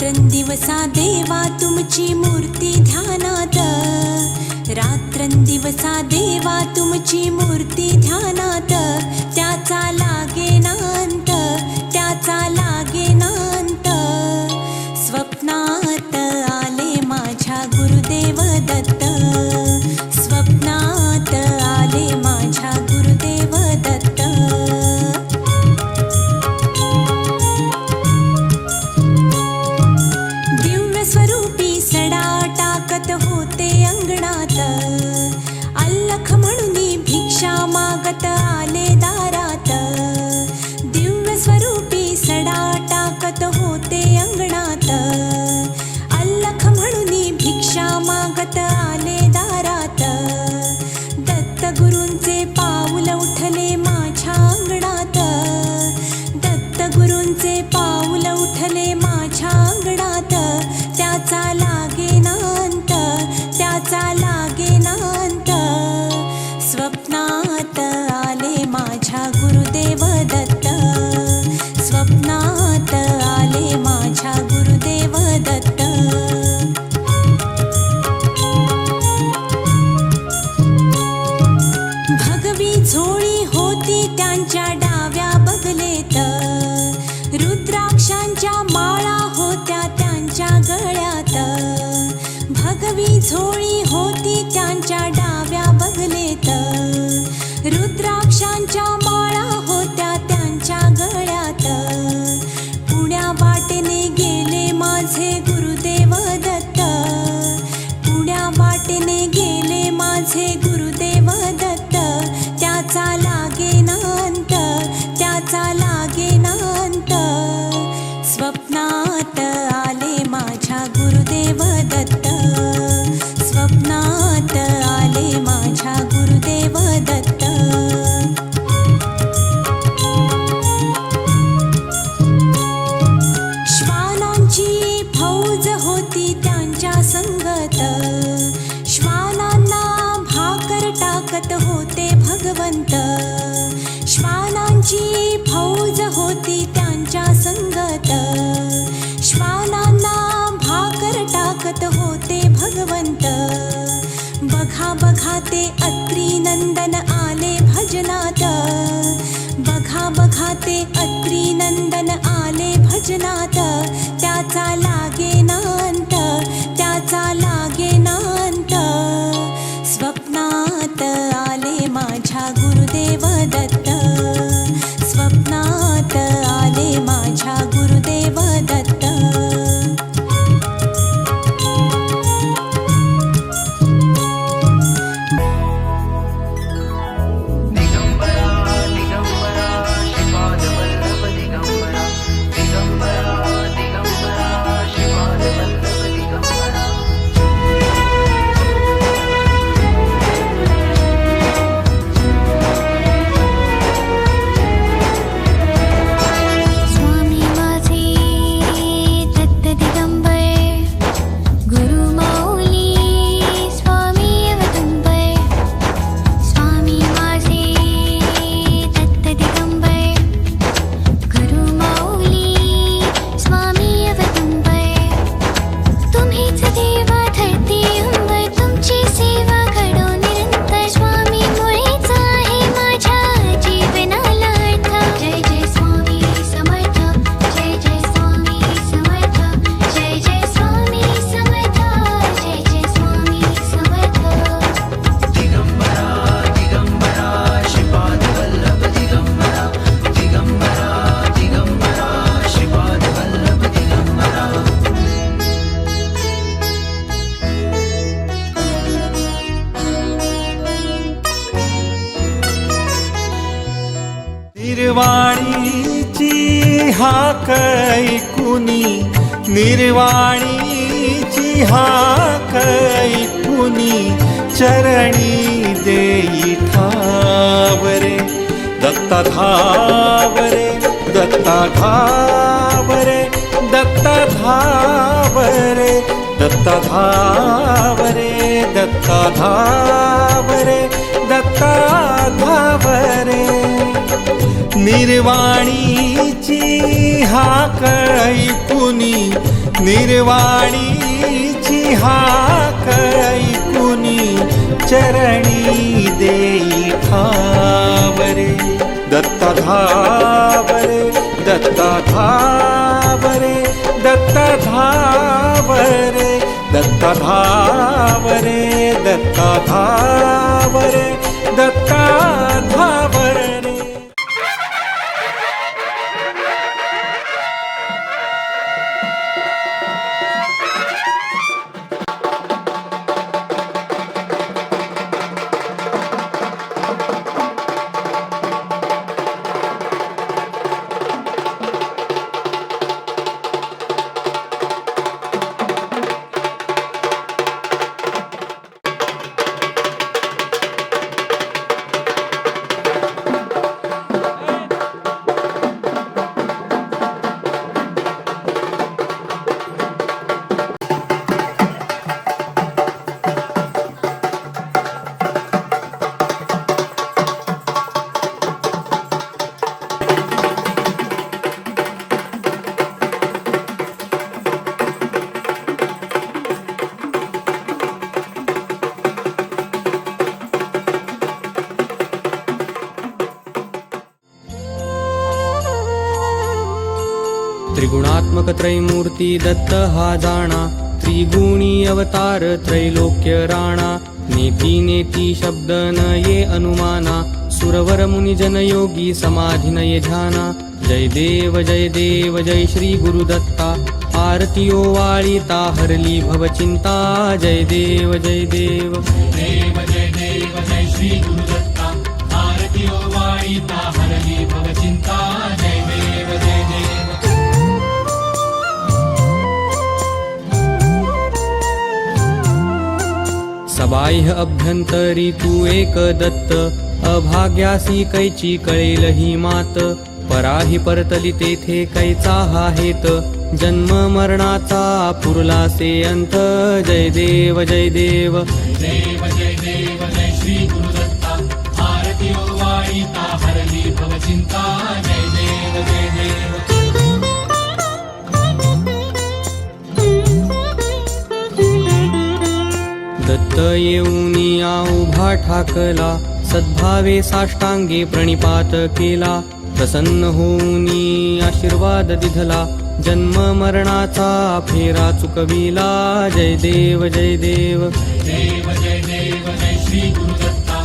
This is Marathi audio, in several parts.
रात्रंदिवसा देवा तुमची मूर्ती ध्यानात, रात्रंदिवसा देवा तुमची मूर्ती ध्यानात, त्याचा लागेनांत, त्याचा लागेनांत. स्वप्नात आले माझ्या गुरुदेव दत्त, स्वप्नात आले माझ्या गुरुदेव दत्त. दिव्य स्वरूपी सडा टाकत होते अंगणात, अल्लख म्हणून भिक्षा मागत आले दारात. दिव्य स्वरूपी सडा टाकत होते अंगणात, अल्लख म्हणून भिक्षा मागत आले दारात. दत्त गुरूंचे पाऊल उठले माझ्या अंगणात, दत्त गुरूंचे पाऊल उठले माझ्या अंगणात. त्याचा लागेनांत, त्याचा लागेनांत. स्वप्नात आले माझ्या गुरुदेव दत्त, स्वप्नात आले माझ्या गुरुदेव दत्त. भगवी झोळी होती त्यांच्या डाव्या बगलेत, रुद्राक्षांच्या माळा होत्या त्यांच्या गळ्यात. भगवी झोळी होती त्यांच्या डाव्या बगलेत, रुद्राक्षांच्या माळा होत्या त्यांच्या गळ्यात. पुण्या वाटेने गेले माझे गुरुदेव दत्त, पुण्या वाटेने गेले माझे गुरुदेव दत्त. त्याचा लागेनांत, त्याचा लागेनांत. स्वप्नात आले माझ्या गुरुदेव दत्त, स्वप्नात आले माझ्या गुरुदेव दत्त. श्वानांची फौज होती त्यांच्या संगत, श्वानांना भाकर टाकत होते भगवंत. श्वानांची फौज होती त्यांच्या संगत, श्वानांना भाकर टाकत होते भगवंत. बघा बघा ते अत्री नंदन आले भजनात, बघा बघा ते अत्री नंदन आले भजनात. त्याचा लागेनांत, त्याचा लागेनांत. स्वप्नात आले माझ्या गुरुदेव दत्त, स्वप्नात आले माझ्या गुरुदेव दत्त. निर्वाणीची हाक ऐकुनी, निर्वाणीची हाक ऐकुनी, चरणी देई ठावरे. दत्ता धावरे, दत्ता धावरे, दत्ता धावरे, दत्ता धावरे, दत्ता धावरे, दत्ता धावरे. निर्वाणीची हाक ऐकुनी, निर्वाणीची हाक ऐकुनी चरणी देई ठावरे दत्ता धावरे दत्ता धावरे दत्ता धावरे दत्ता धावरे दत्ता धावरे दत्ता धावरे. त्रिगुणात्मक त्रैमूर्ती दत्त हा जाणा त्रिगुणी अवतार त्रैलोक्य राणा नेती नेती शब्द न ये अनुमाना सुरवर मुनिजन योगी समाधी न ये ध्याना. जय देव जय श्री गुरुदत्ता आरती ओवाळीता हरली भवचिंता. जय देव जय देव जय श्री गुरुदत्ता आरती ओवाळीता हरली भवचिंता. जय देव जय देव. सबाह्य अभ्यंतरी तू एक दत्त अभाग्यासी कैची कळेल ही मात. पराही परतली तेथे कैचा हा हेत जन्म मरणाचा पुरला से अंत. जय देव जय देव जय श्री गुरुदत्ता आरती ओवाळीता हरली भवचिंता. जय देव जय देव. दत्त येऊनिया उभा ठाकला सद्भावे साष्टांगे प्रणिपात केला. प्रसन्न होऊनी आशीर्वाद दिधला जन्म मरणाचा फेरा चुकविला. जय देव जय देव जय श्री गुरुदत्ता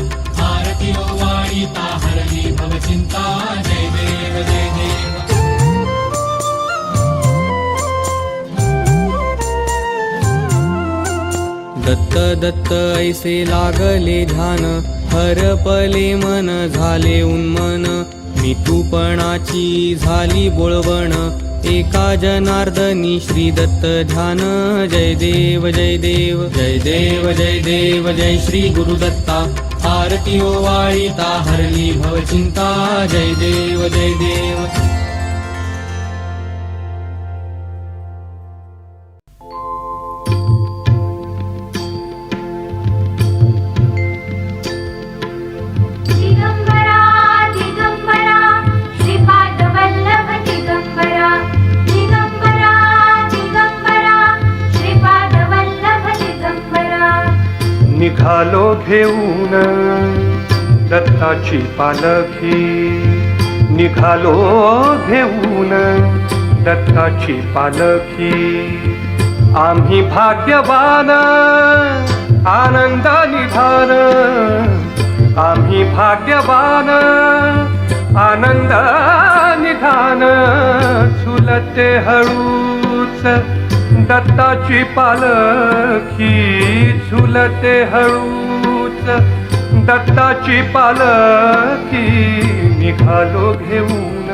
आरती ओवाळीता हरली भवचिंता. जय देव जय देव. दत्त दत्त ऐसे लागले ध्यान हरपले मन झाले उन्मन. मितूपणाची झाली बोळवण एका जनार्दनी श्री दत्त ध्यान. जय देव जय देव जय श्री गुरुदत्ता आरती ओवाळीता हरली भवचिंता. जय देव जय देव. निघालो घेऊन दत्ताची पालखी. निघालो घेऊन दत्ताची पालखी. आम्ही भाग्यवान आनंद निधान. आम्ही भाग्यवान आनंद निधान. झुलते हळूच दत्ताची पालखी. झुलते हळूच दत्ताची पालखी. निघालो घेऊन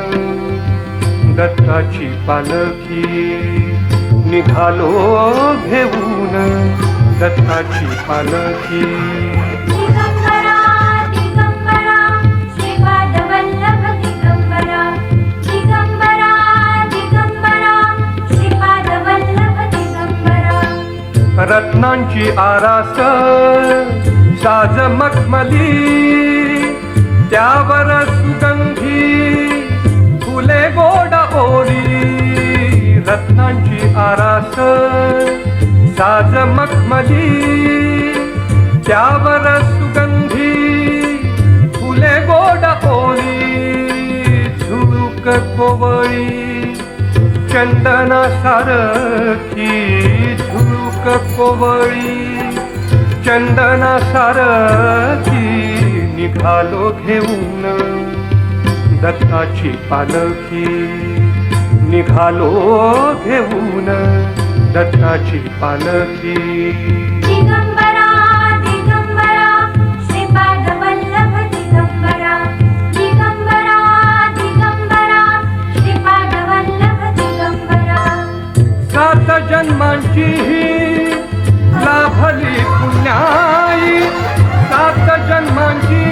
दत्ताची पालखी. निघालो घेऊन दत्ताची पालखी. रत्नांची आरास साज मखमली. त्यावर सुगंधी फुले गोड ओढी. रत्नांची आरास साज मखमली त्यावर सुगंधी फुले गोड ओली झुळूक कोवळी चंदना सारखी झुळूक कोवळी चंदना सारखी निघालो घेऊन दत्ताची पालखी निघालो घेऊन दत्ताची पालखी दिगंबरा दिगंबरा श्रीपाद वल्लभ दिगंबरा दिगंबरा दिगंबरा श्रीपाद वल्लभ दिगंबरा सात जन्मांची लाभली पुण्याई सात जन्मांची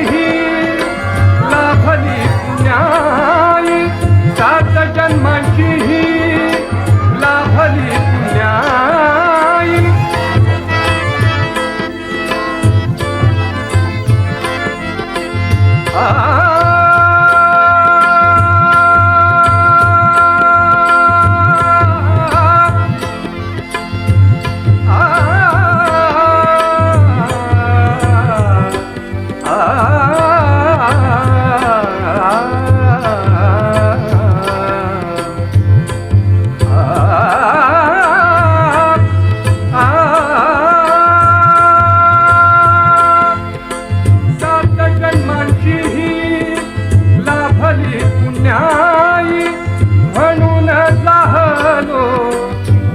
लाभली पुण्याई सात जन्मांची लाभली पुण्याई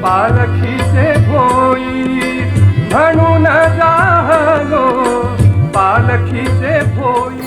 पालखीचे भोई म्हणून जाहलो पालखीचे भोई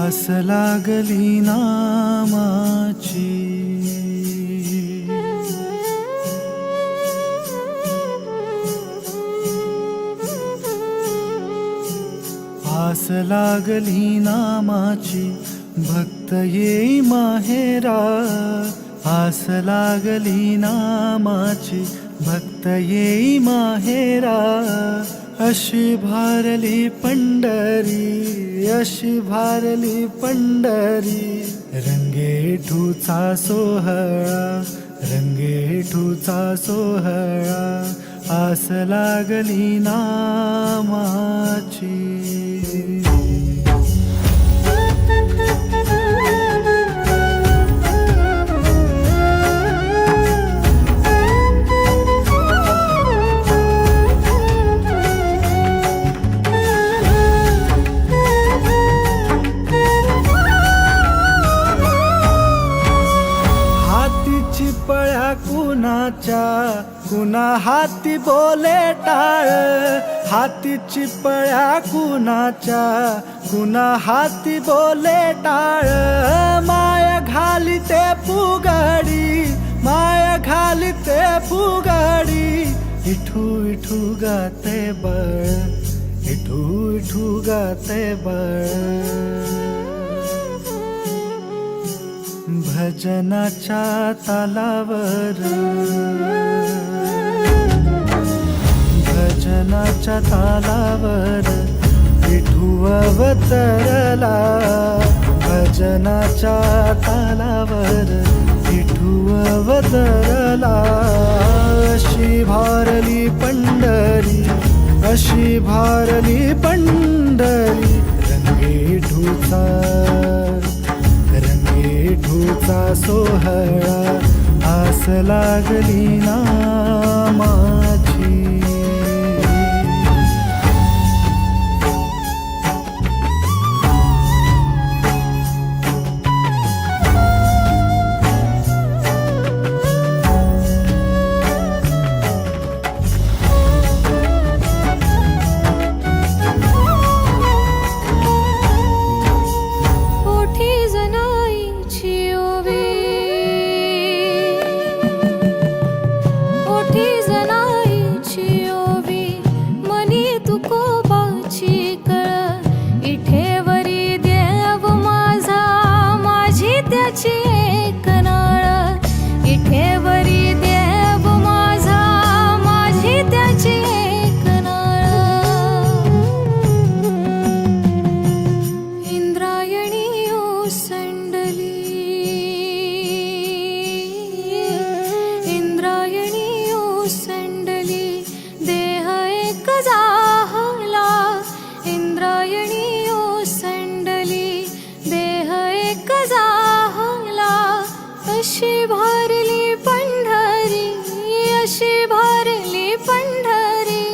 आस लागली नामाची आस लागली नामाची भक्त येई माहेरा आस लागली नामाची भक्त येई माहेरा अशी भारली पंढरी अशी भारली पंढरी रंगेठूचा सोहळा रंगेठूचा सोहळा आस लागली नामाची. चिपळ्या कुणाच्या कुणा हाती बोले टाळ. हाती चिपळ्या कुणाच्या कुणा हाती बोले टाळ. माया घाली ते फुगडी माया घाली ते फुगडी. इठू इठू गाते बळ इठू इठू गाते बळ. भजनाच्या तालावर भजनाच्या तालावर विठू अवतरला. भजनाच्या तालावर विठू अवतरला. अशी भारली पंढरी अशी भारली पंढरी. रंगेठूचा रंगेठूचा सोहळा आस लागली नामाची. अशी भारली पंढरी अशी भारली पंढरी.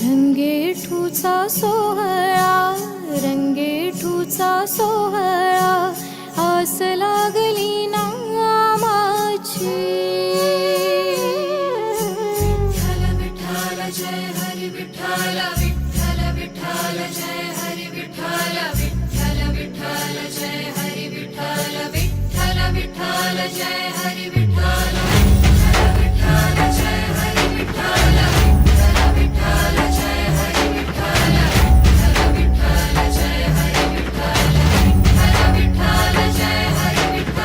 रंगेठूचा सोहळा रंगेठूचा सोहळा आस लागली नामाची. विठ्ठल विठ्ठल जय हरी विठ्ठल विठ्ठल विठ्ठल जय हरी विठ्ठल विठ्ठल विठ्ठल जय हरी विठ्ठल विठ्ठल विठ्ठल जय हरी विठ्ठल विठ्ठल विठ्ठल जय हरी विठ्ठल विठ्ठल विठ्ठल जय हरी विठ्ठल विठ्ठल विठ्ठल जय हरी विठ्ठल विठ्ठल विठ्ठल जय हरी विठ्ठल.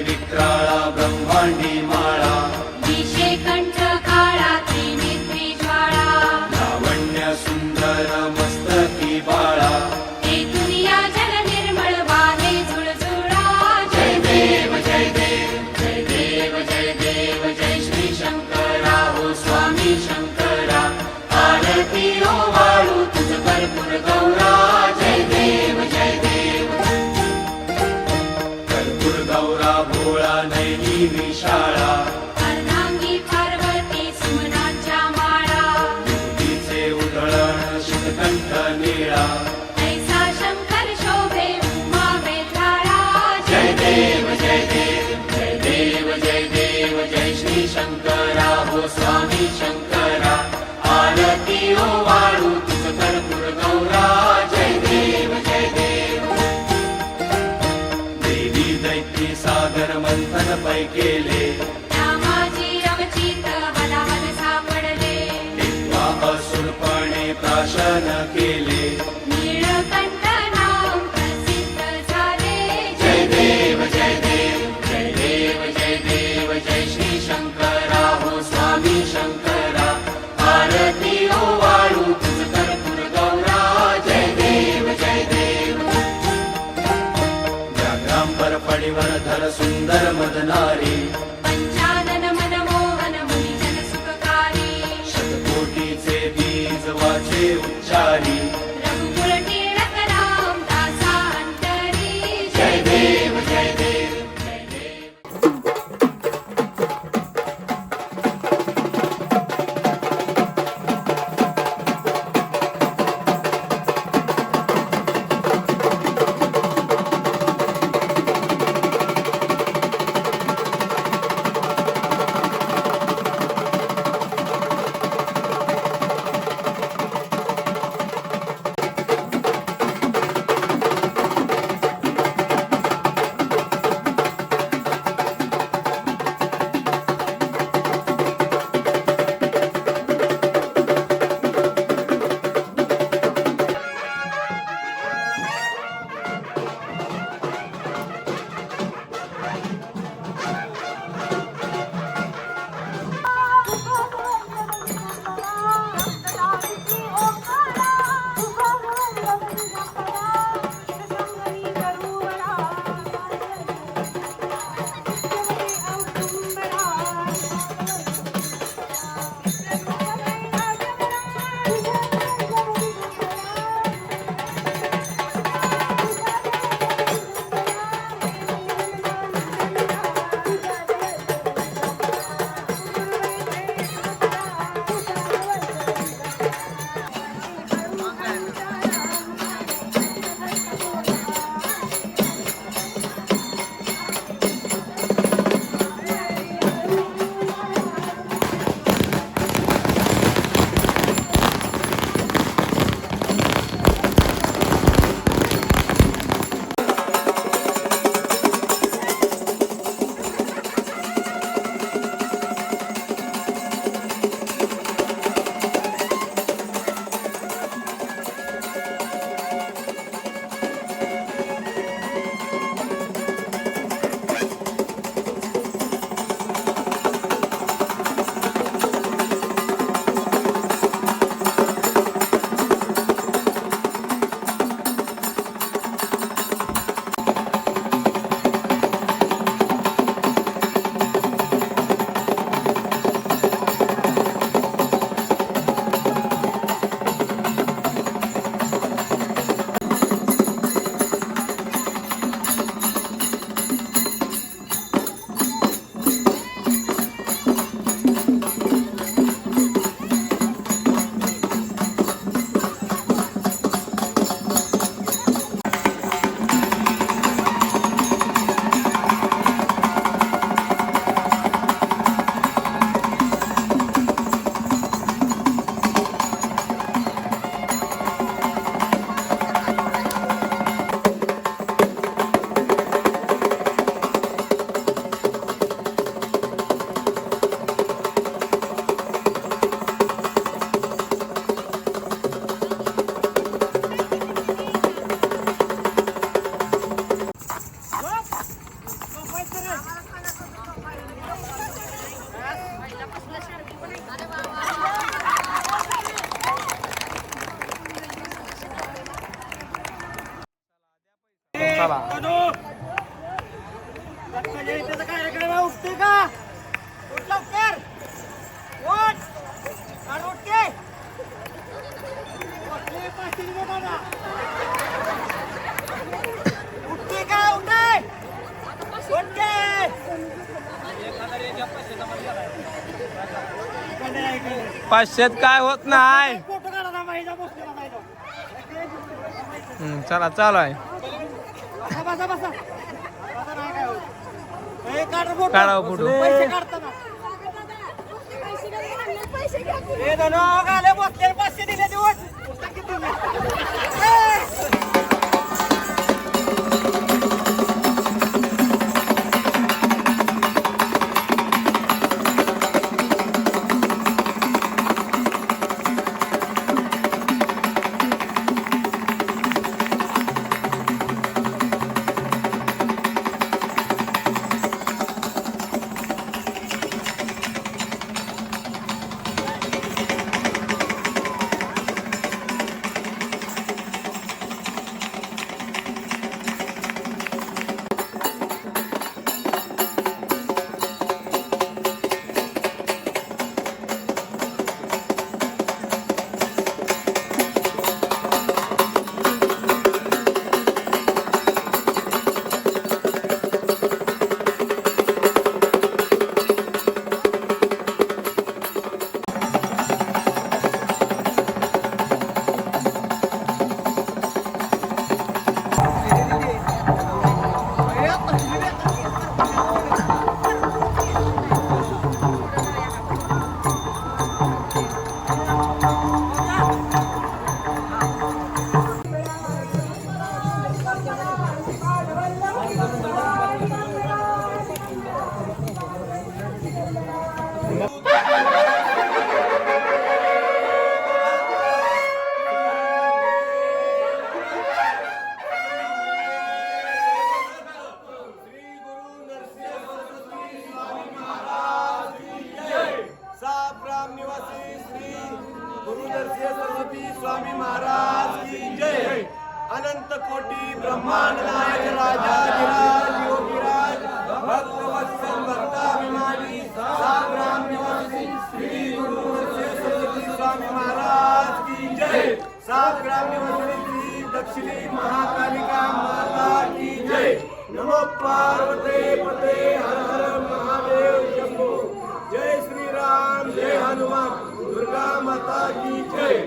विक्राळा ब्रह्मांडी माळा दिशे कंठ काळा त्रिनेत्री ज्वाळा लावण्य सुंदर मस्तकी बाळा हे दुनिया जल निर्मळ वाहे झुळझुळा जय देव जय देव जय देव जय देव जय श्री शंकरा हो स्वामी शंकरा आरती ओ वाळू तुझ कर्पूर गौरा जय देव जय देव कर्पूर गौरा भोळा नैनी विशाळा अर्धांगी पार्वती सुमनाच्या माळा तिचे उधळण शितकंठ निळा ऐसा शंकर शोभे उमा वेताळा जय देव जय देव जय देव जय देव जय श्री शंकरा हो स्वामी शंकरा आरती ओ वाळू तुझ कर्पूर गौरा जय देव जय देव देवी दैत्री सागर मंथन पै केले त्या माझी रवचित हलाहल सापडले तेव्हा असुरपणे प्राशन केले नीळकंठ नाम प्रसिद्ध झाले जय देव जय देव जय देव जय देव जय श्री शंकरा हो स्वामी शंकरा आरती ओ वाळू तुझ कर्पूर गौरा जय देव जय देव व्याघ्रांबर फणीवर धर सुंदर मदनारी पंचानन मनमोहन मुनिजन सुखकारी शतकोटीचे बीज वाचे उच्चारी रघुकुल टिळक राम दासा अंतरी जय देव जय देव जय देव चला पाचशेत काय होत नाही. चला चालू आहे. काढा फोटो. स्वामी महाराज की जय. अनंत कोटी ब्रह्मांड नायक राजाधिराज योगीराज भक्तवत्सल भक्ताभिमानी साग्राम निवासी श्री गुरु सरस्वती स्वामी महाराज की जय. साग्राम निवासी श्री दक्षिणी महाकालिका माता की जय. नमो पार्वते पते हर हर महादेव शंभो. जय श्री राम जय हनुमान दुर्गा माता की जय.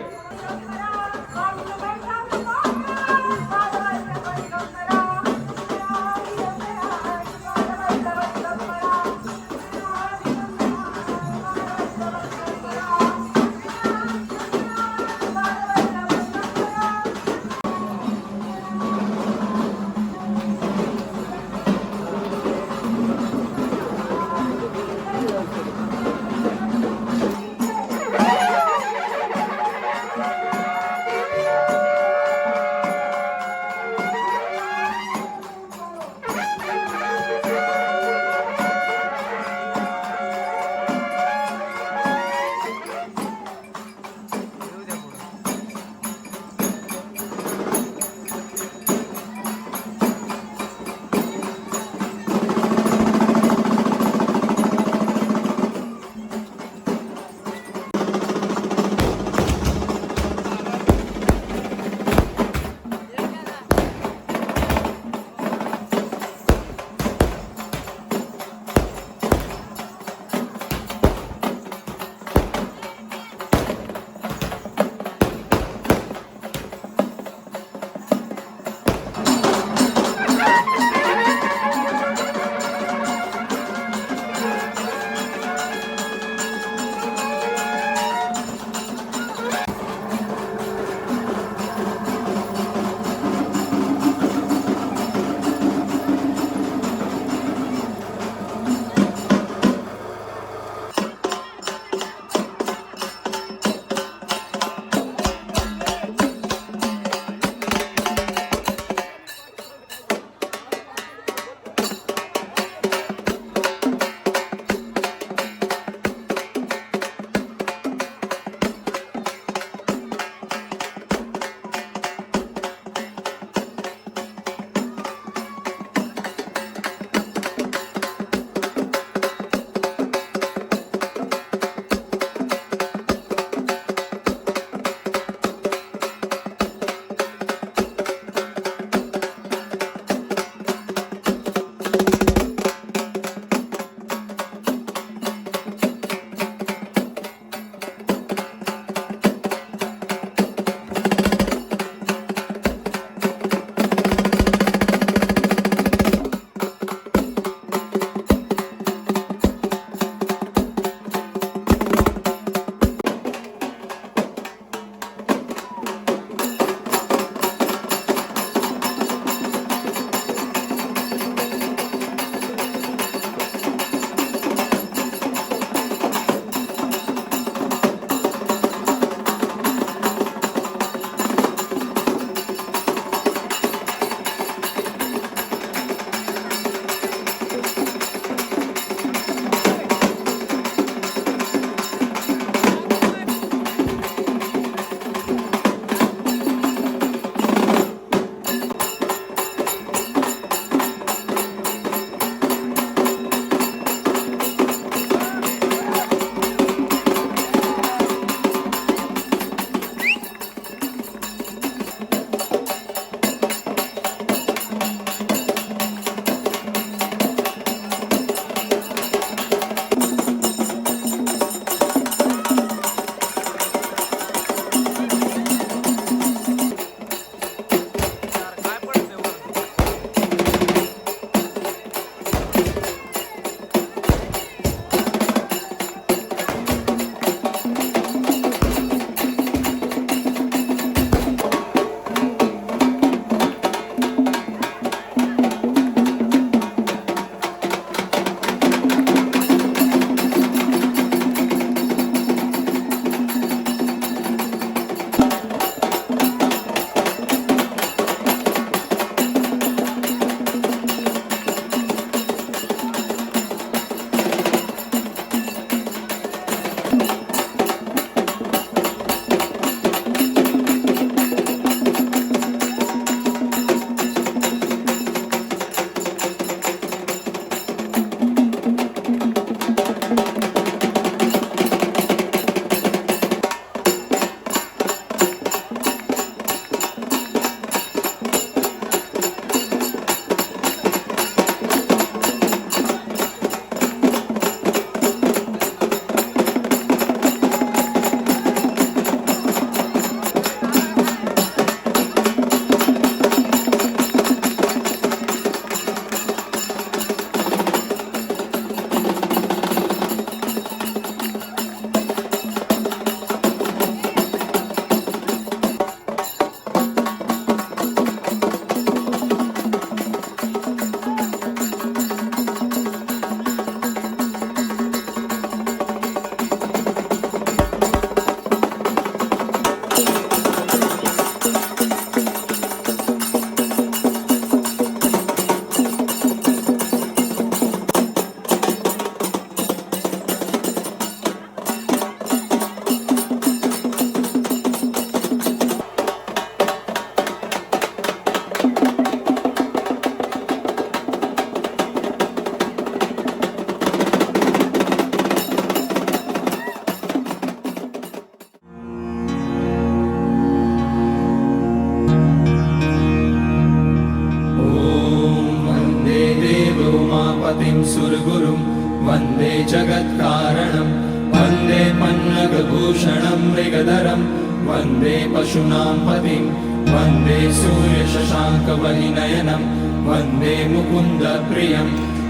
पतिं सुरगुरुं वन्दे जगत्कारणं वन्दे पन्नगभूषणं मृगधरं वन्दे पशूनां पतिं वन्दे सूर्यशशाङ्कवहिनयनं वन्दे मुकुन्दप्रियं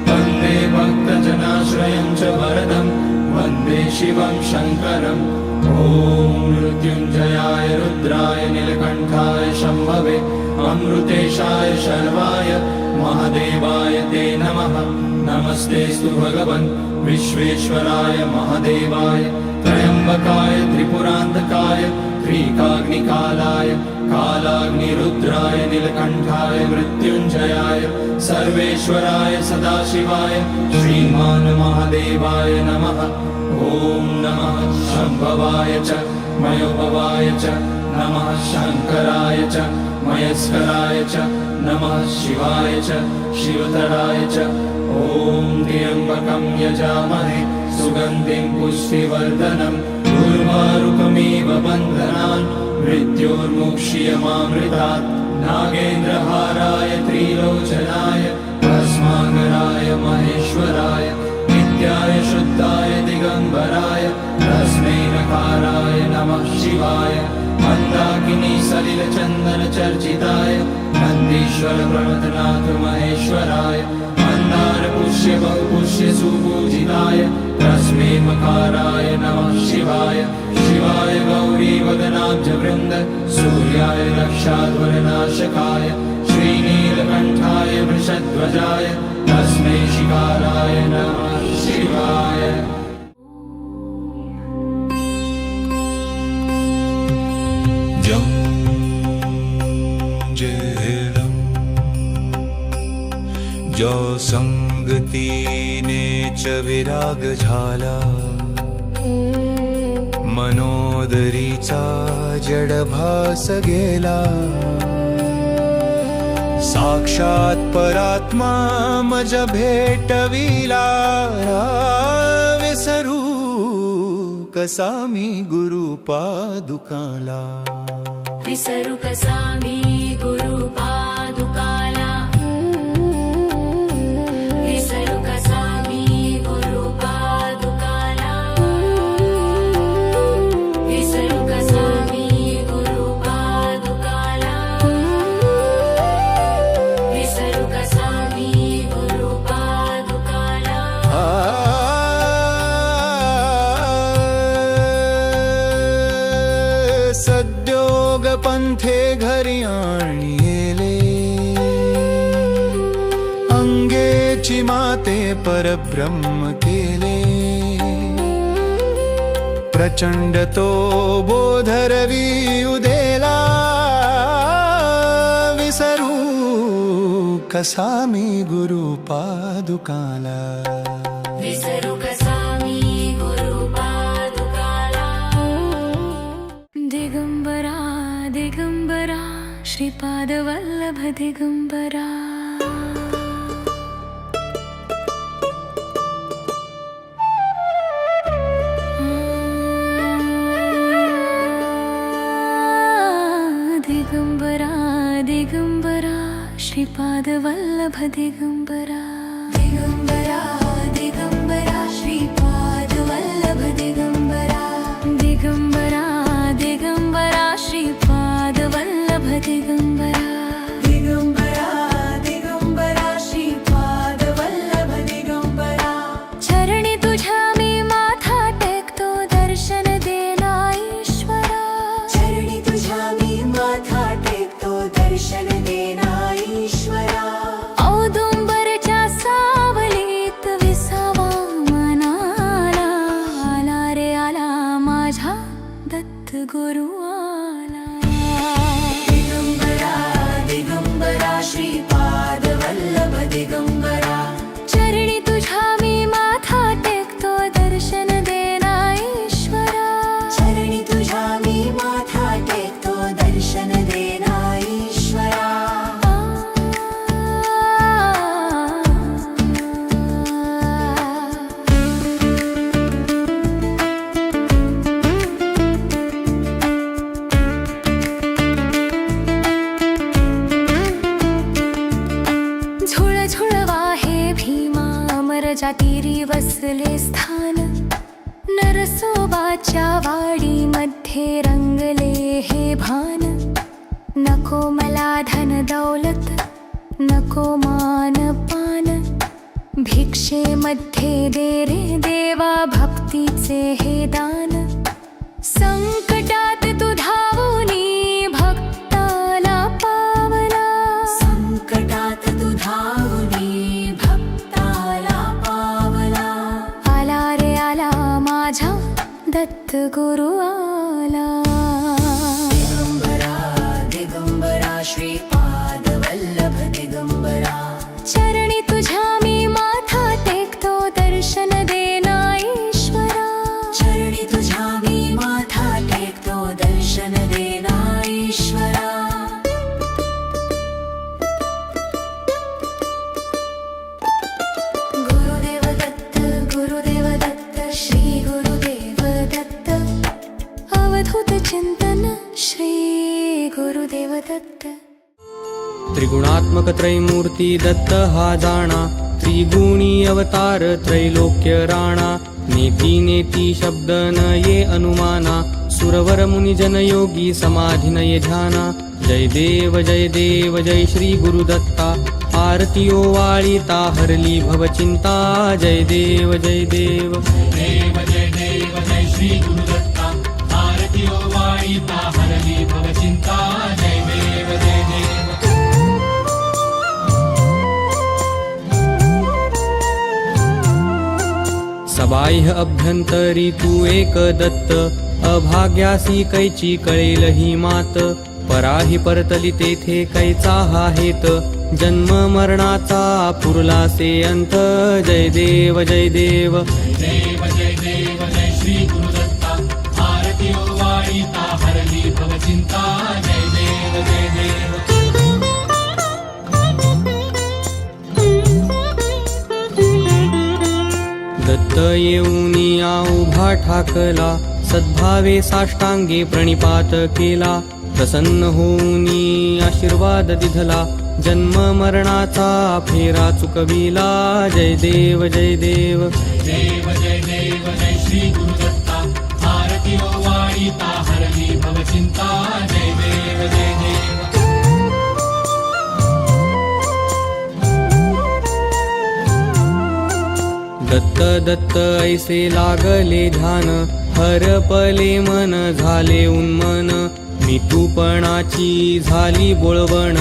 वन्दे भक्तजनाश्रयं च वरदं वन्दे शिवं शङ्करम् ॐ मृत्युञ्जयाय रुद्राय नीलकण्ठाय शम्भवे अमृतेशाय शर्वाय महादेवाय ते नमः नमस्तेस्तु भगवन् विश्वेश्वराय महादेवाय त्र्यम्बकाय त्रिपुरान्तकाय त्रिकाग्निकालाय कालाग्निरुद्राय नीलकण्ठाय मृत्युञ्जयाय सर्वेश्वराय सदाशिवाय श्रीमान् महादेवाय नमः ॐ नमः शम्भवाय च मयोभवाय च नमः शङ्कराय च मयस्कराय च नमः शिवाय च शिवतराय च ॐ त्र्यम्बकं यजामहे सुगन्धिं पुष्टिवर्धनम् उर्वारुकमिव बन्धनान् मृत्योर्मुक्ष्यमामृतात् नागेन्द्रहाराय त्रिलोचनाय भस्माकराय महेश्वराय नित्याय शुद्धाय दिगम्बराय तस्मै नकाराय नमः शिवाय मन्दाकिनी सलिलचन्दन चर्चिताय नन्दीश्वर प्रमथनाथ महेश्वराय मन्दार पुष्य बहुपुष्य सुपूजिताय तस्मै मकाराय नमः शिवाय शिवाय गौरी वदनाब्ज वृन्द सूर्याय रक्षाध्वरनाशकाय श्रीनीलकण्ठाय वृषध्वजाय तस्मै शिकाराय नमः शिवाय जं जेलं जो संगतीने च विराग झाला मनोदरीचा जडभास गेला साक्षात परात्मा मज भेटविला विसरू कसा मी गुरु पादुकाला विसरू कसा मी गुरु पादुकाला विसरू कसा मी गुरु पादुकाला विसरू कसा मी गुरु पादुकाला विसरू कसा मी गुरु पादुकाला सद्योग पंथे घरी आणिले अंगेची माते परब्रह्म केले प्रचंड तो बोधरवी उदेला विसरू कसा मी गुरु पादुकाला विसरू कसा मी गुरु पादुकाला दिगंबरा दिगंबरा श्रीपाद वल्लभ दिगंबरा दिगंबरा दिगंबरा श्रीपाद वल्लभ दिगंबरा दिगंबरा दिगंबरा श्रीपाद वल्लभ दिगंबरा दिगंबरा दिगंबरा श्रीपाद वल्लभ दिगंबरा दिगंबरा दिगंबरा श्रीपाद वल्लभ दिगंबरा चरणी तुझ्या मी माथा टेकतो दर्शन देना ईश्वरा चरणी तुझ्या मी माथा टेकतो दर्शन देना ईश्वरा औदुंबर जातीरी वसले स्थान, नरसोबाच्या वाडीमध्ये रंगले हे भान. नको मला धन दौलत, नको मान पान, भिक्षेमध्ये दे रे देवा भक्तीचे हे दान. संकटात तू धावूनी भक्ताला पावला, संकटात तू धावूनी भक्ताला पावला. आला रे आला माझा दत्त गुरु आला. दिगंबरा दिगंबरा श्रीपाद वल्लभ दिगंबरा, चरणी तुझ्या मी माथा टेकतो, दर्शन देना ईश्वरा. चरणी तुझ्या मी माथा टेकतो, दर्शन देना ईश्वरा. गुरुदेव दत्त श्री गुरुदेव दत्त. अवधूत चिंतन श्री गुरुदेव दत्त. त्रिगुणात्मक त्रैमूर्ती दत्त हा जाणा, त्रिगुणी अवतार त्रैलोक्य राणा. नेती नेती शब्द न ये अनुमाना, सुरवर मुनिजन योगी समाधी नये ध्याना. जय देव जय श्री गुरुदत्ता, आरती ओवाळीता हरली भवचिंता. जय देव जय देव जय श्री गुरुदत्ता, आरती ओवाळीता हरली भवचिंता. जय देव जय देव. सबाह्य अभ्यंतरी तू एक दत्त, अभाग्यासी कैची कळेल ही मात. पराही परतली तेथे कैचा हा हेत, जन्म मरणाचा पुरलासे अंत. जय देव जय देव जय श्री गुरुदत्ता, आरती ओवाळीता हरली भवचिंता. जय देव जय देव. दत्त येऊनिया उभा ठाकला, सद्भावे साष्टांगे प्रणिपात केला. प्रसन्न होऊनी आशीर्वाद दिधला, जन्म मरणाचा फेरा चुकविला. जय देव जय देव जय श्री गुरुदत्ता, आरती ओवाळीता हरली भवचिंता. जय देव जय देव. दत्त दत्त ऐसे लागले ध्यान, हरपले मन झाले उन्मन. मितूपणाची झाली बोळवण,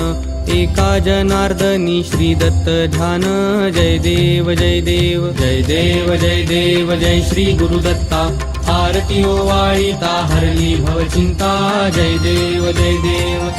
एका जनार्दनी श्री दत्त ध्यान. जय देव जय देव जय श्री गुरुदत्ता, आरती ओवाळीता हरली भवचिंता. जय देव जय देव.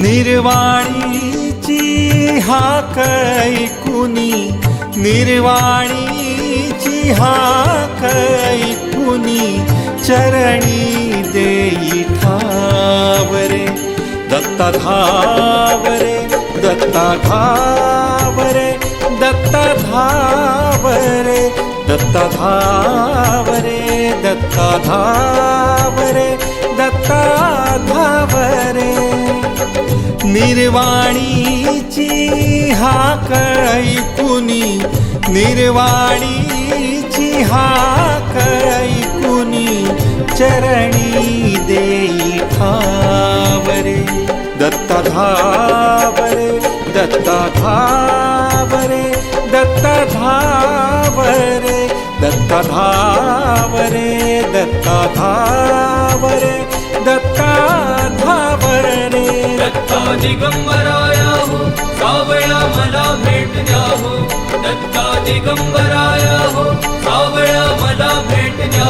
निर्वाणीची हाक ऐकुनी, निर्वाणीची हाक ऐकुनी, चरणी देई ठावरे. दत्ता धावरे, दत्ता धावरे, दत्ता धावरे, दत्ता धावरे, दत्ता धावरे, दत्ता धावरे. निर्वाणीची हाक ऐकुनी, निर्वाणीची हाक ऐकुनी, चरणी देई ठावरे. दत्ता धावरे, दत्ता धावरे, दत्ता धावरे, दत्ता धावरे, दत्ता धावरे, दत्ता धावरे. दत्ता दिगंबराया हो, सावळा मला भेट द्या हो. दत्ता दिगंबराया हो, सावळा मला भेट द्या हो.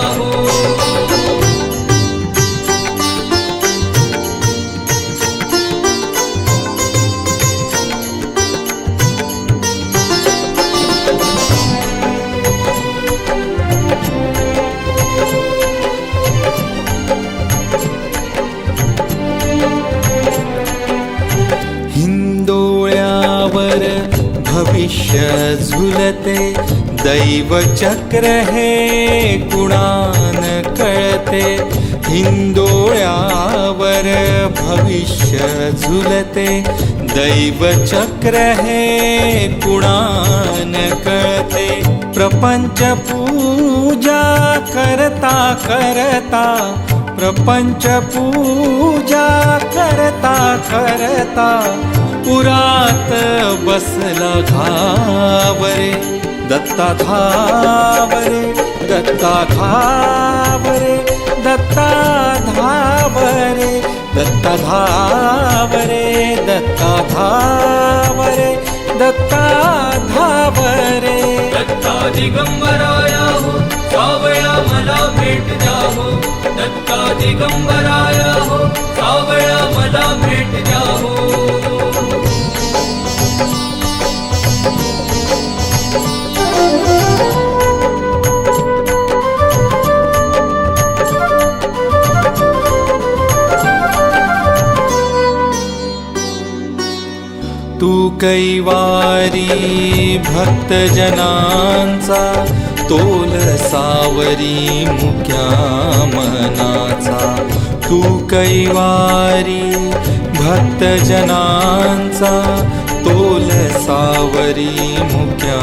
हिंदोळ्यावर भविष्य झुलते, दैव चक्र हे कुणान कळते. हिंदोळ्यावर भविष्य झुलते, दैव चक्र हे कुणान कळते. प्रपंच पूजा करता करता, प्रपंच पूजा करता करता, उरात बसला घावरे. दत्ता धावरे, दत्ता धावरे, दत्ता धावरे, दत्ता धावरे, दत्ता धावरे, दत्ता धावरे. दत्ता दिगंबराया हो, सावळा मला भेट द्या हो. दत्ता दिगंबराया हो, सावळा मला भेट द्या हो. तू कैवारी भक्तजनांचा, तोल सावरी मुक्या मनाचा. तू कैवारी भक्तजनांचा, तोल सावरी मुक्या